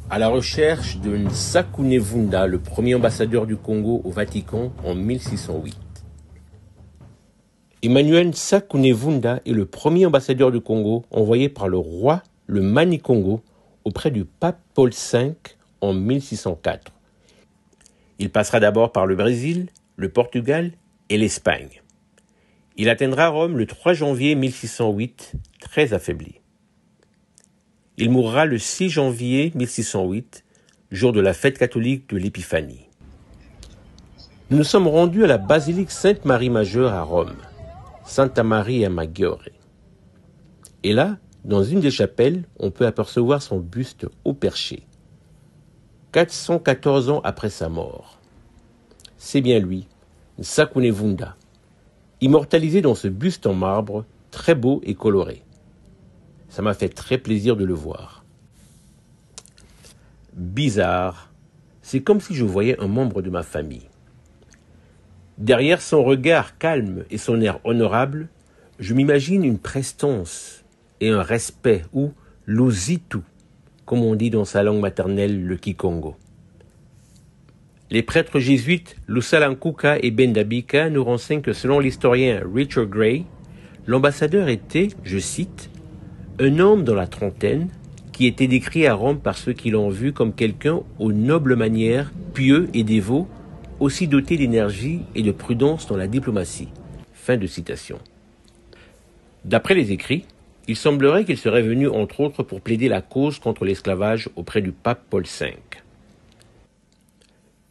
À la recherche de Nsakunevunda, le premier ambassadeur du Congo au Vatican en 1608. Emmanuel Nsakunevunda est le premier ambassadeur du Congo envoyé par le roi le Mani-Congo auprès du pape Paul V en 1604. Il passera d'abord par le Brésil, le Portugal et l'Espagne. Il atteindra Rome le 3 janvier 1608, très affaibli. Il mourra le 6 janvier 1608, jour de la fête catholique de l'Épiphanie. Nous nous sommes rendus à la basilique Sainte-Marie Majeure à Rome, Santa Maria Maggiore. Et là, dans une des chapelles, on peut apercevoir son buste au perché. 414 ans après sa mort. C'est bien lui, Nsakunevunda, immortalisé dans ce buste en marbre, très beau et coloré. Ça m'a fait très plaisir de le voir. Bizarre, c'est comme si je voyais un membre de ma famille. Derrière son regard calme et son air honorable, je m'imagine une prestance et un respect, ou l'uzitu, comme on dit dans sa langue maternelle, le Kikongo. Les prêtres jésuites Lusalankuka et Bendabika nous renseignent que selon l'historien Richard Gray, l'ambassadeur était, je cite, un homme dans la trentaine qui était décrit à Rome par ceux qui l'ont vu comme quelqu'un aux nobles manières, pieux et dévot, aussi doté d'énergie et de prudence dans la diplomatie. Fin de citation. D'après les écrits, il semblerait qu'il serait venu entre autres pour plaider la cause contre l'esclavage auprès du pape Paul V.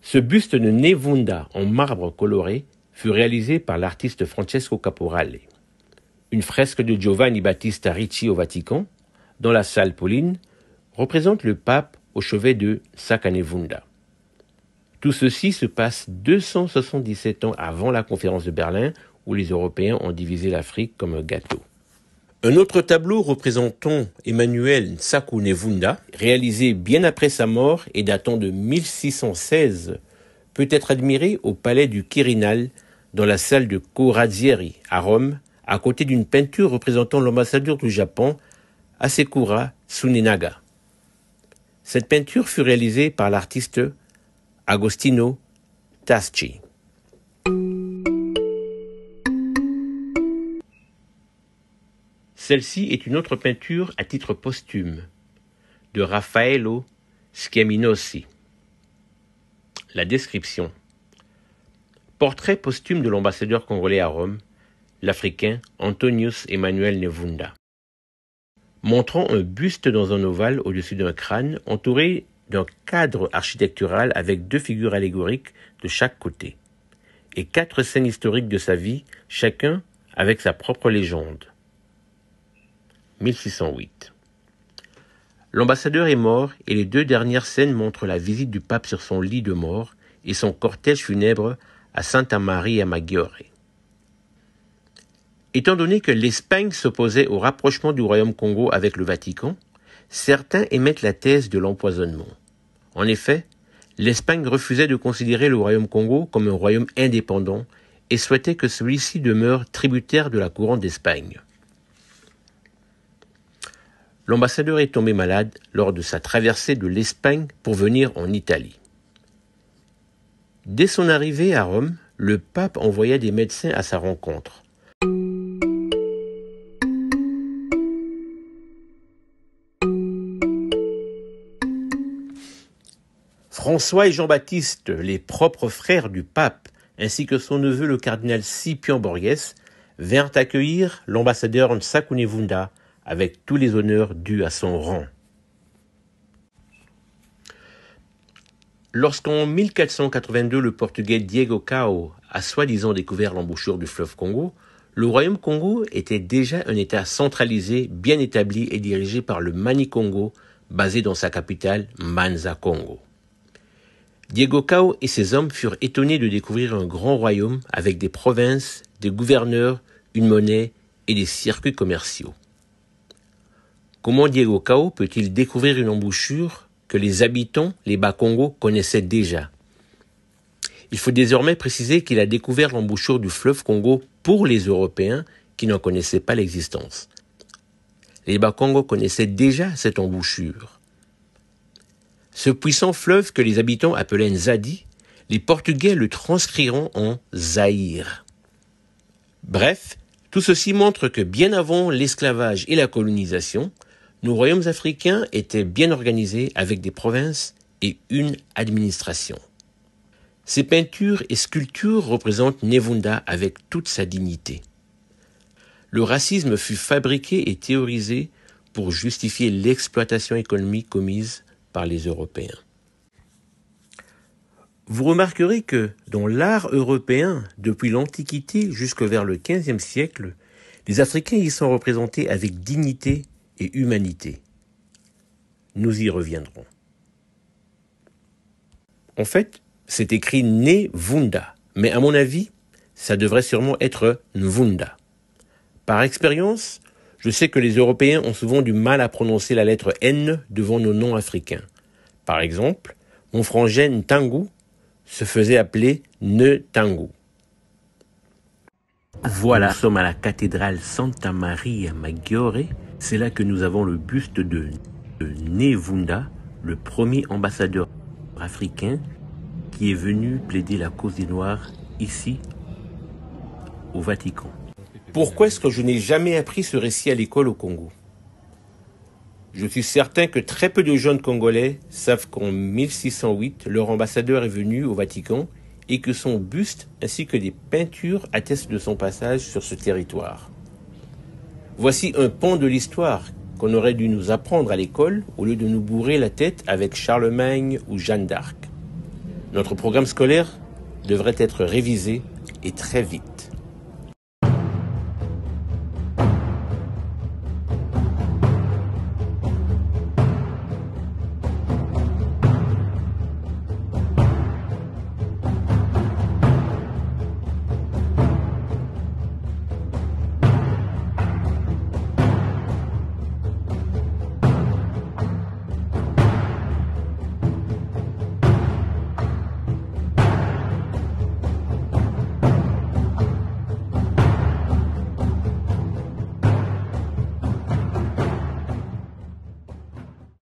Ce buste de Nevunda en marbre coloré fut réalisé par l'artiste Francesco Caporale. Une fresque de Giovanni Battista Ricci au Vatican, dans la salle Pauline, représente le pape au chevet de Nsakunevunda. Tout ceci se passe 277 ans avant la conférence de Berlin, où les Européens ont divisé l'Afrique comme un gâteau. Un autre tableau représentant Emmanuel Nsakunevunda, réalisé bien après sa mort et datant de 1616, peut être admiré au palais du Quirinal, dans la salle de Corazzieri à Rome, à côté d'une peinture représentant l'ambassadeur du Japon, Hasekura Tsunenaga. Cette peinture fut réalisée par l'artiste Agostino Tasci. Celle-ci est une autre peinture à titre posthume, de Raffaello Schiaminosi. La description. Portrait posthume de l'ambassadeur congolais à Rome, l'Africain Antonius Emmanuel Nevunda, montrant un buste dans un ovale au-dessus d'un crâne entouré d'un cadre architectural avec 2 figures allégoriques de chaque côté, et 4 scènes historiques de sa vie, chacun avec sa propre légende. 1608. L'ambassadeur est mort et les 2 dernières scènes montrent la visite du pape sur son lit de mort et son cortège funèbre à Santa Maria Maggiore. Étant donné que l'Espagne s'opposait au rapprochement du royaume Congo avec le Vatican, certains émettent la thèse de l'empoisonnement. En effet, l'Espagne refusait de considérer le royaume Congo comme un royaume indépendant et souhaitait que celui-ci demeure tributaire de la couronne d'Espagne. L'ambassadeur est tombé malade lors de sa traversée de l'Espagne pour venir en Italie. Dès son arrivée à Rome, le pape envoya des médecins à sa rencontre. François et Jean-Baptiste, les propres frères du pape, ainsi que son neveu le cardinal Scipion Borges, vinrent accueillir l'ambassadeur Nsakunevunda avec tous les honneurs dus à son rang. Lorsqu'en 1482 le Portugais Diego Cao a soi-disant découvert l'embouchure du fleuve Congo, le royaume Congo était déjà un État centralisé, bien établi et dirigé par le Mani-Congo, basé dans sa capitale, Manza-Congo. Diego Cao et ses hommes furent étonnés de découvrir un grand royaume avec des provinces, des gouverneurs, une monnaie et des circuits commerciaux. Comment Diego Cao peut-il découvrir une embouchure que les habitants, les Bas-Congo, connaissaient déjà? Il faut désormais préciser qu'il a découvert l'embouchure du fleuve Congo pour les Européens qui n'en connaissaient pas l'existence. Les Bas-Congo connaissaient déjà cette embouchure. Ce puissant fleuve que les habitants appelaient Nzadi, les Portugais le transcriront en Zaïre. Bref, tout ceci montre que bien avant l'esclavage et la colonisation, nos royaumes africains étaient bien organisés avec des provinces et une administration. Ces peintures et sculptures représentent Nevunda avec toute sa dignité. Le racisme fut fabriqué et théorisé pour justifier l'exploitation économique commise par les Européens. Vous remarquerez que dans l'art européen, depuis l'Antiquité jusqu'au vers le XVe siècle, les Africains y sont représentés avec dignité et humanité. Nous y reviendrons. En fait, c'est écrit Nevunda, mais à mon avis, ça devrait sûrement être Nvunda. Par expérience, je sais que les Européens ont souvent du mal à prononcer la lettre N devant nos noms africains. Par exemple, mon frangin Ntangu se faisait appeler Ntangu. Voilà, nous sommes à la cathédrale Santa Maria Maggiore. C'est là que nous avons le buste de Nevunda, le premier ambassadeur africain qui est venu plaider la cause des Noirs ici, au Vatican. Pourquoi est-ce que je n'ai jamais appris ce récit à l'école au Congo? Je suis certain que très peu de jeunes Congolais savent qu'en 1608, leur ambassadeur est venu au Vatican et que son buste ainsi que des peintures attestent de son passage sur ce territoire. Voici un pan de l'histoire qu'on aurait dû nous apprendre à l'école au lieu de nous bourrer la tête avec Charlemagne ou Jeanne d'Arc. Notre programme scolaire devrait être révisé et très vite.